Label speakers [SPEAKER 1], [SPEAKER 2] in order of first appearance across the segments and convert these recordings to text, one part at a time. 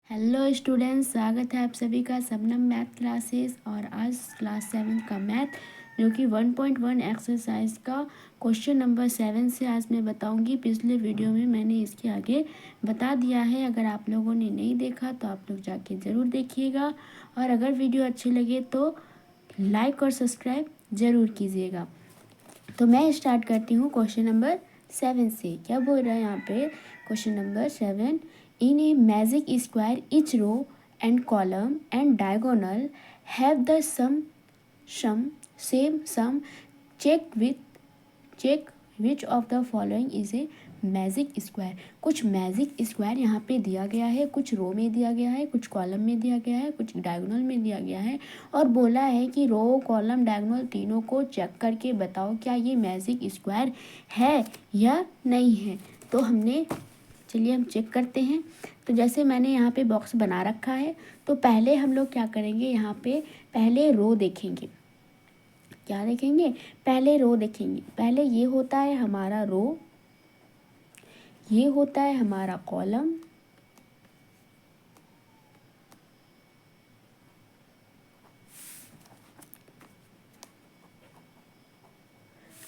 [SPEAKER 1] Hello students, स्वागत है आप सभी का शबनम मैथ क्लासेस। और आज क्लास 7 का मैथ जो कि 1.1 एक्सरसाइज का क्वेश्चन नंबर 7 से आज मैं बताऊंगी। पिछले वीडियो में मैंने इसके आगे बता दिया है। अगर आप लोगों ने नहीं देखा तो आप लोग जाके ज़रूर देखिएगा, और अगर वीडियो अच्छी लगे तो लाइक और सब्सक्राइब ज़रूर कीजिएगा। तो मैं स्टार्ट करती हूँ क्वेश्चन नंबर 7 से। क्या बोल रहा है यहाँ पे? Question number 7, in a magic square each row and column and diagonal have the same sum. Check which of the following is a magic square. कुछ मैजिक स्क्वायर यहाँ पे दिया गया है, कुछ रो में दिया गया है, कुछ कॉलम में दिया गया है, कुछ डायगोनल में दिया गया है, और बोला है कि रो कॉलम डायगोनल तीनों को चेक करके बताओ क्या ये मैजिक स्क्वायर है या नहीं है। तो चलिए हम चेक करते हैं। तो जैसे मैंने यहाँ पे बॉक्स बना रखा है, तो पहले हम लोग क्या करेंगे, यहाँ पे पहले रो देखेंगे। क्या देखेंगे? पहले रो देखेंगे। पहले ये होता है हमारा रो, ये होता है हमारा कॉलम,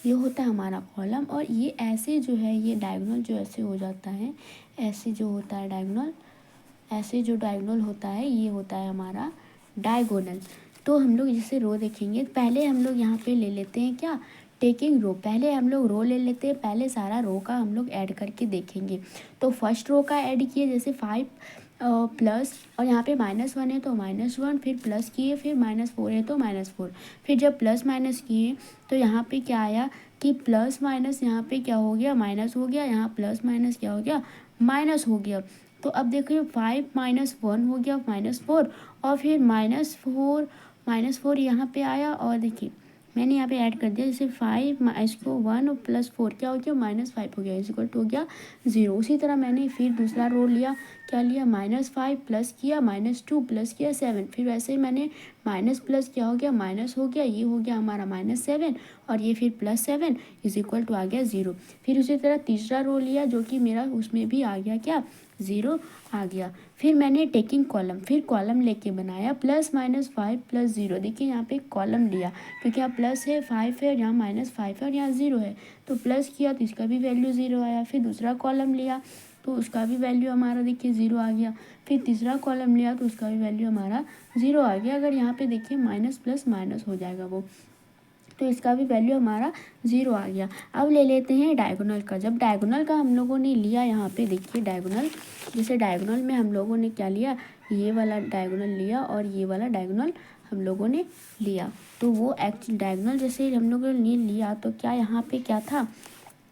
[SPEAKER 1] ये होता है हमारा कॉलम, और ये ऐसे जो है ये डायगोनल जो ऐसे हो जाता है, ऐसे जो होता है डायगोनल, ऐसे जो डायगोनल होता है ये होता है हमारा डायगोनल। तो हम लोग जैसे रो देखेंगे, पहले हम लोग यहाँ पे ले लेते हैं क्या, टेकिंग रो। पहले हम लोग रो ले लेते हैं, पहले सारा रो का हम लोग ऐड करके देखेंगे। तो फर्स्ट रो का ऐड किए, जैसे 5 प्लस, और यहाँ पे -1 है तो -1, फिर प्लस किए, फिर -4 है तो -4। फिर जब प्लस माइनस किए तो यहाँ पे क्या आया कि प्लस माइनस यहाँ पे क्या हो गया, माइनस हो गया, यहाँ प्लस माइनस क्या हो गया, माइनस हो गया। तो अब देखिए 5 - 1 हो गया -4, और फिर -4 यहाँ पे आया, और देखिए मैंने यहाँ पे ऐड कर दिया, जैसे 5 इसको 1 और +4 क्या हो गया, -5 हो गया, इक्वल टू हो गया 0। उसी तरह मैंने फिर दूसरा रो लिया, क्या लिया, -5 प्लस किया, -2 प्लस किया 7, फिर वैसे ही मैंने माइनस प्लस क्या हो गया, माइनस हो गया, ये हो गया हमारा -7, और ये फिर +7 इज इक्वल टू आ गया 0। फिर उसी तरह तीसरा रो लिया, जो कि मेरा उसमें भी आ गया क्या, 0 आ गया। फिर मैंने टेकिंग कॉलम, फिर कॉलम लेके बनाया, +-5 + 0। देखिए यहाँ पे कॉलम लिया, क्योंकि यहाँ प्लस है, 5 है, यहाँ -5 है, और यहाँ 0 है, तो प्लस किया तो इसका भी वैल्यू 0 आया। फिर दूसरा कॉलम लिया तो उसका भी वैल्यू हमारा देखिए 0 आ गया। फिर तीसरा कॉलम लिया तो उसका भी वैल्यू हमारा 0 आ गया। अगर यहाँ पे देखिए माइनस प्लस माइनस हो जाएगा वो, तो इसका भी वैल्यू हमारा 0 आ गया। अब ले लेते हैं डायगोनल का। जब डायगोनल का हम लोगों ने लिया, यहाँ पे देखिए डायगोनल, जैसे डायगोनल में हम लोगों ने क्या लिया, ये वाला डायगोनल लिया और ये वाला डायगोनल हम लोगों ने लिया। तो वो एक्चुअल डायगोनल जैसे हम लोगों ने लिया, तो क्या यहाँ पे क्या था,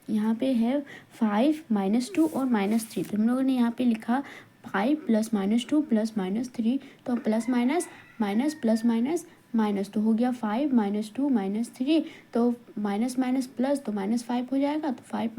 [SPEAKER 1] यहाँ पे है 5 -2 और -3। तो हम लोगों ने यहाँ पे लिखा 5 + -2 + -3, तो plus minus minus plus minus minus, तो हो गया 5 -2 -3, तो माइनस माइनस प्लस, तो -5 हो जाएगा, तो 5 -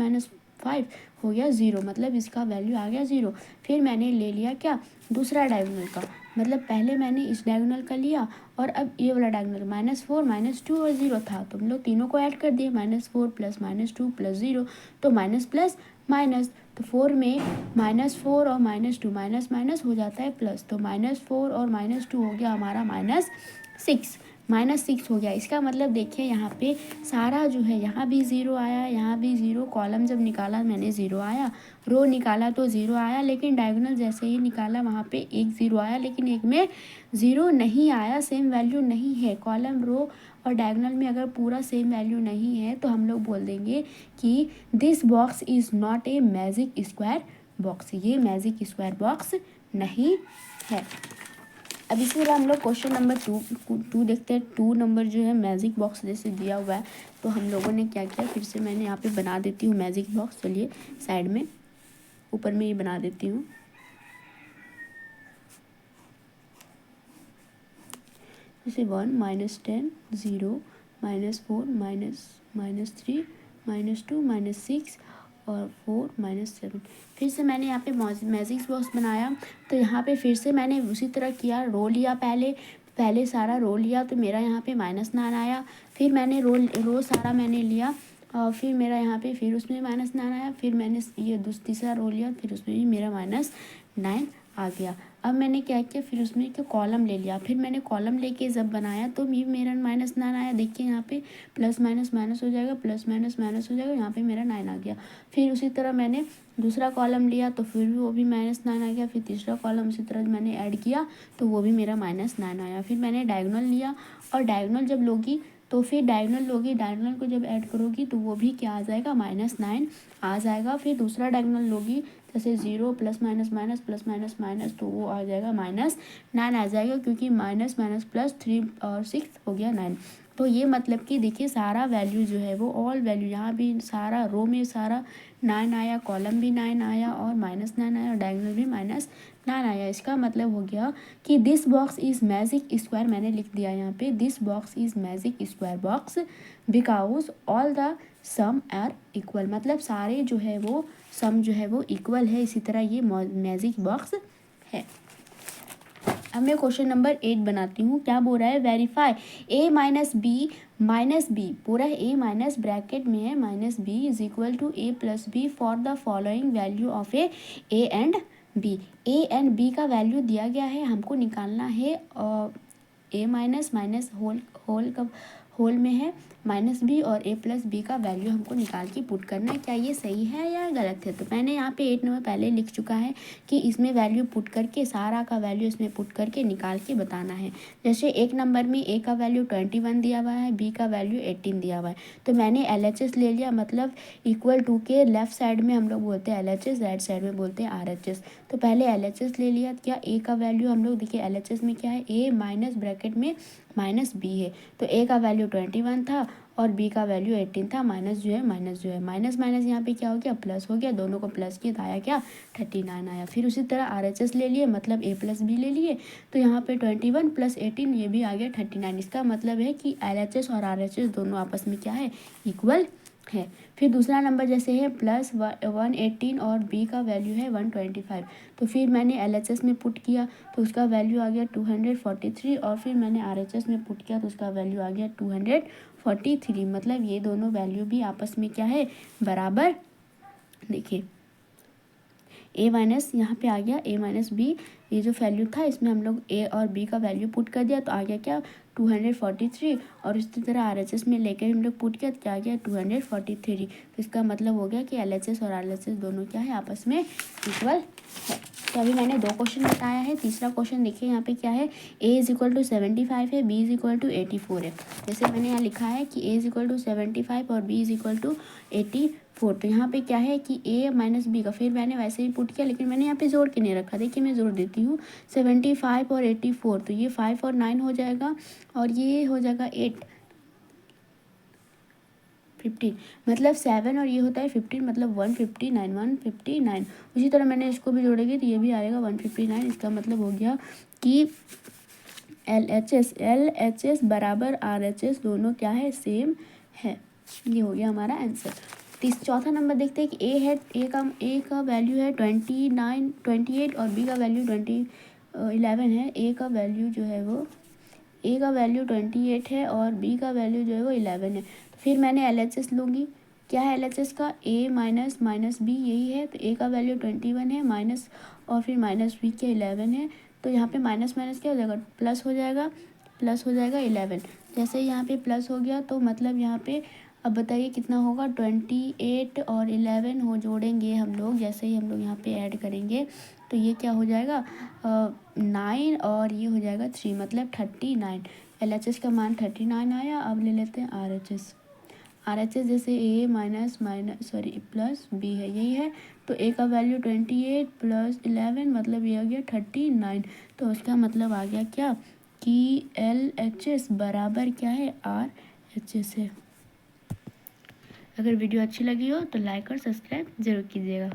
[SPEAKER 1] 5 हो गया 0, मतलब इसका वैल्यू आ गया 0। फिर मैंने ले लिया क्या, दूसरा डायगोनल का, मतलब पहले मैंने इस डायगोनल का लिया, और अब ये वाला डायगोनल -4 -2 और 0 था, तो हम लोग तीनों को ऐड कर दिए, -4 + -2 + 0, तो माइनस प्लस माइनस, तो 4 में -4 और -2 माइनस माइनस हो जाता है प्लस, तो -4 और -2 हो गया हमारा -6 हो गया। इसका मतलब देखिए यहाँ पे सारा जो है, यहाँ भी 0 आया, यहाँ भी 0, कॉलम जब निकाला मैंने 0 आया, रो निकाला तो 0 आया, लेकिन डायगोनल जैसे ही निकाला वहाँ पे एक 0 आया, लेकिन एक में 0 नहीं आया, सेम वैल्यू नहीं है। कॉलम, रो और डायगोनल में अगर पूरा सेम वैल्यू नहीं है तो हम लोग बोल देंगे कि this box is not a magic square box, ये मैजिक स्क्वायर बॉक्स नहीं है। अब इसी तरह हम लोग क्वेश्चन नंबर 2 देखते हैं। 2 नंबर जो है मैजिक बॉक्स जैसे दिया हुआ है, तो हम लोगों ने क्या किया, फिर से मैंने यहाँ पे बना देती हूँ मैजिक बॉक्स। चलिए साइड में ऊपर में ये बना देती हूँ। जैसे 1 -10 0 -4 -3 -2 -6 और 4 -7। फिर से मैंने यहाँ पे मैजिक बॉक्स बनाया, तो यहाँ पे फिर से मैंने उसी तरह किया, रो लिया, पहले सारा रो लिया, तो मेरा यहाँ पे -9 आया। फिर मैंने रो सारा मैंने लिया, और फिर मेरा यहाँ पे फिर उसमें -9 आया। फिर मैंने ये तीसरा रो लिया, फिर उसमें भी मेरा -9 आ गया। अब मैंने क्या किया, फिर उसमें क्या कॉलम ले लिया, फिर मैंने कॉलम लेके जब बनाया तो ये मेरा -9 आया। देखिए यहाँ पे प्लस माइनस माइनस हो जाएगा, प्लस माइनस माइनस हो जाएगा, यहाँ पे मेरा 9 आ गया। फिर उसी तरह मैंने दूसरा कॉलम लिया तो फिर भी वो भी -9 आ गया। फिर तीसरा कॉलम उसी तरह मैंने ऐड किया तो वो भी मेरा -9 आया। फिर मैंने डायगोनल लिया, और डायगोनल जब लोगी तो फिर डायगोनल लोगी, डायगोनल को जब ऐड करोगी तो वो भी क्या आ जाएगा, -9 आ जाएगा। फिर दूसरा डायगोनल लोगी, जैसे 0 plus minus minus plus minus minus, तो वो आ जाएगा -9 आ जाएगा, क्योंकि माइनस माइनस प्लस 3 और 6 हो गया 9। तो ये मतलब कि देखिए सारा वैल्यू जो है वो ऑल वैल्यू, यहाँ भी सारा रो में सारा 9 आया, कॉलम भी 9 आया और -9 आया, और डायगोनल भी -9 आया। इसका मतलब हो गया कि this box is magic square, मैंने लिख दिया यहाँ पे this box is magic square box because all the sum are equal, मतलब सारे जो है वो सम जो है वो इक्वल है। इसी तरह ये मैजिक बॉक्स है। अब मैं क्वेश्चन नंबर 8 बनाती हूँ। क्या बोल रहा है, वेरीफाई a b पूरा a माइनस ब्रैकेट में है -b is equal to a+b for the following value of a and b। a and b का वैल्यू दिया गया है, हमको निकालना है a माइनस माइनस होल में है -b, और a+b का वैल्यू हमको निकाल के पुट करना है। क्या ये सही है या गलत है? तो मैंने यहाँ पे 8 नंबर पहले लिख चुका है कि इसमें वैल्यू पुट करके सारा का वैल्यू इसमें पुट करके निकाल के बताना है। जैसे 1 नंबर में a का वैल्यू 21 दिया हुआ है, b का वैल्यू 18 दिया हुआ है, तो मैंने LHS ले लिया, मतलब इक्वल टू के लेफ्ट साइड में हम लोग बोलते हैं LHS, राइट साइड में बोलते हैं RHS। तो पहले LHS ले लिया। क्या a का वैल्यू हम लोग देखिए LHS में क्या है, a माइनस ब्रैकेट में -b है, तो a का वैल्यू 21 था और b का वैल्यू 18 था। माइनस जो है माइनस माइनस यहाँ पे क्या हो गया, प्लस हो गया, दोनों को प्लस किया तो आया क्या, 39 आया। फिर उसी तरह RHS ले लिए, मतलब a+b ले लिए, तो यहाँ पे 21 + 18 ये भी आ गया 39। इसका मतलब है कि LHS और RHS दोनों आपस में क्या है, इक्वल है। फिर दूसरा नंबर जैसे है +118 और b का वैल्यू है 125, तो फिर मैंने LHS में पुट किया तो उसका वैल्यू आ गया 243, और फिर मैंने RHS में पुट किया तो उसका वैल्यू आ गया 243, मतलब ये दोनों वैल्यू भी आपस में क्या है, बराबर। देखिए a माइनस यहाँ पे आ गया a-b, ये जो वैल्यू था इसमें हम लोग a और b का वैल्यू पुट कर दिया तो आ गया क्या, 243, और इसी तरह RHS में लेकर हम लोग पुट किया तो क्या आ गया, 243। तो इसका मतलब हो गया कि LHS और RHS दोनों क्या है, आपस में इक्वल है। तो अभी मैंने 2 क्वेश्चन बताया है। तीसरा क्वेश्चन देखिए यहाँ पे क्या है, a = 75 है, b = 84 है। जैसे मैंने यहाँ लिखा है कि a = 75 और b = 84, तो यहाँ पे क्या है कि a माइनस b का, फिर मैंने वैसे ही पुट किया, लेकिन मैंने यहाँ पे जोड़ के नहीं रखा। देखिए मैं जोड़ देती हूँ, 75 और 84, तो ये 5 और 9 हो जाएगा, और ये हो जाएगा 8 15, मतलब 7 और ये होता है 15, मतलब 159। उसी तरह मैंने इसको भी जोड़ेंगे तो ये भी आएगा 159। इसका मतलब हो गया कि LHS बराबर RHS दोनों क्या है, सेम है। ये हो गया हमारा आंसर। चौथा नंबर देखते हैं कि a का वैल्यू है 28 और b का वैल्यू 11 है। a का वैल्यू जो है वो a का वैल्यू 28 है और b का वैल्यू जो है वो 11 है। तो फिर मैंने LHS लूँगी। क्या है LHS का, a माइनस b यही है, तो a का वैल्यू 21 है, माइनस और फिर -b के 11 है, तो यहाँ पे माइनस माइनस क्या हो जाएगा, प्लस हो जाएगा 11। जैसे यहाँ पे प्लस हो गया तो मतलब यहाँ पे अब बताइए कितना होगा, 28 और 11 हो जोड़ेंगे हम लोग, जैसे ही हम लोग यहाँ पे ऐड करेंगे तो ये क्या हो जाएगा 9 और ये हो जाएगा 3, मतलब 39। LHS का मान 39 आया। अब ले लेते हैं RHS जैसे a प्लस b है, यही है, तो a का वैल्यू 28 + 11, मतलब ये आ गया 39। तो उसका मतलब आ गया क्या कि LHS बराबर क्या है, RHS है। अगर वीडियो अच्छी लगी हो तो लाइक और सब्सक्राइब जरूर कीजिएगा।